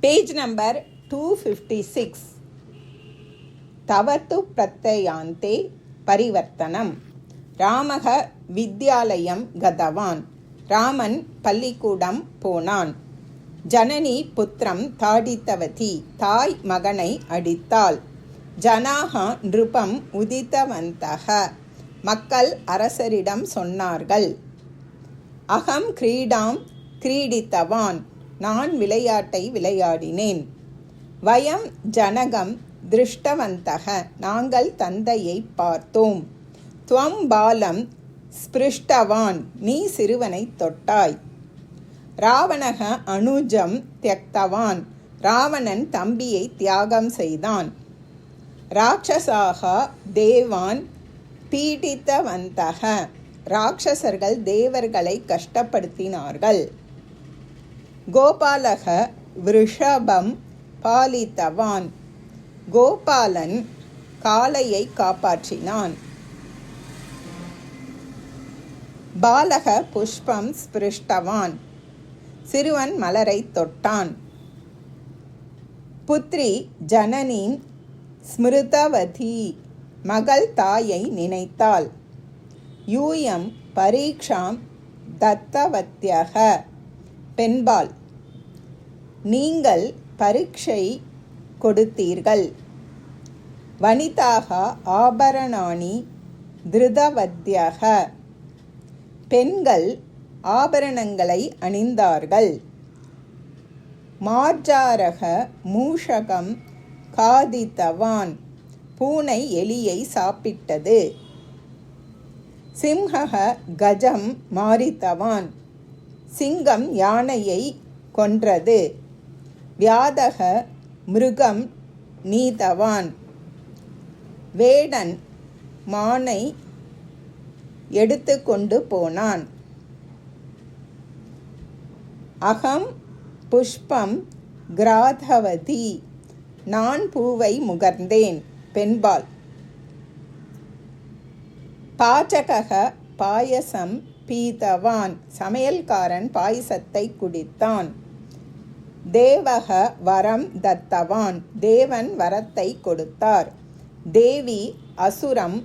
Page number 256. Tavartu pratyayante parivartanam. Ramaha vidyalayam gadavan. Raman pallikudam ponan. Janani putram taditavati. Thai maganai adittal. Janaha nrupam uditavantaha. Makkal arasaridam sonnargal. Aham கிரீடாம் கிரீடித்தவான். நான் விளையாட்டை விளையாடினேன். வயம் ஜனகம் திருஷ்டவந்தக. நாங்கள் தந்தையை பார்த்தோம். துவம் பாலம் ஸ்பிருஷ்டவான். நீ சிறுவனை தொட்டாய். ராவணக அனுஜம் தியக்தவான். ராவணன் தம்பியை தியாகம் செய்தான். ராட்சசாக தேவான் பீடித்தவந்தக. ராட்சசர்கள் தேவர்களை கஷ்டப்படுத்தினார்கள். கோபாலக விருஷபம் பாலித்தவான். கோபாலன் காளையை காப்பாற்றினான். பாலக புஷ்பம் ஸ்பிருஷ்டவான். சிறுவன் மலரை தொட்டான். புத்ரி ஜனனி ஸ்மிருதவதி. மகள் தாயை நினைத்தாள். யூயம் பரீக்ஷாம் தத்தவத்யக. பெண்பால். நீங்கள் பரீட்சை கொடுத்தீர்கள். வனிதாக ஆபரணாணி திருதவத்யக. பெண்கள் ஆபரணங்களை அணிந்தார்கள். மார்ஜாரக மூஷகம் காதித்தவான். பூனை எலியை சாப்பிட்டது. சிம்ஹக கஜம் மாரித்தவான். சிங்கம் யானையை கொன்றது. வியாதக மிருகம் நீதவான். வேடன் மானை எடுத்து கொண்டு போனான். அகம் புஷ்பம் கிராதவதி. நான் பூவை முகர்ந்தேன். பெண்பால். பாச்சக பாயசம் பீதவான். சமையல்காரன் பாயசத்தை குடித்தான். தேவக வரம் தத்தவான். தேவன் வரத்தை கொடுத்தார். தேவி அசுரம்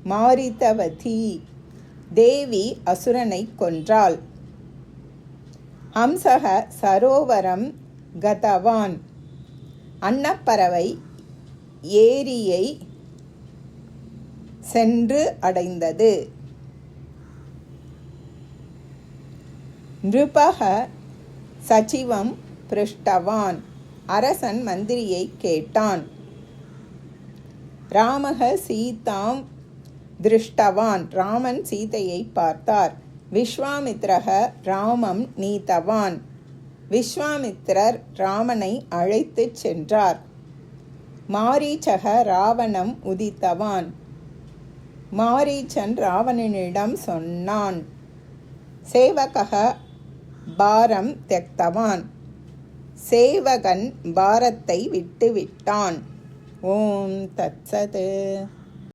மாரித்தவதி. தேவி அசுரனை கொன்றாள். ஹம்சக சரோவரம் கதவான். அன்னப்பறவை ஏரியை சென்று அடைந்தது. நிருபக சச்சிவம் பிருஷ்டவான். அரசன் மந்திரியை கேட்டான். ராமக சீதாம் திருஷ்டவான். ராமன் சீதையை பார்த்தார். விஸ்வாமித்ரக ராமம் நீதவான். விஸ்வாமித்திரர் ராமனை அழைத்து சென்றார். மாரீச்சக ராவணம் உதித்தவான். மாரீச்சன் ராவணனிடம் சொன்னான். சேவகக பாரம் தியக்தவான். சேவகன் பாரத்தை விட்டு விட்டான். ஓம் தத்சத்.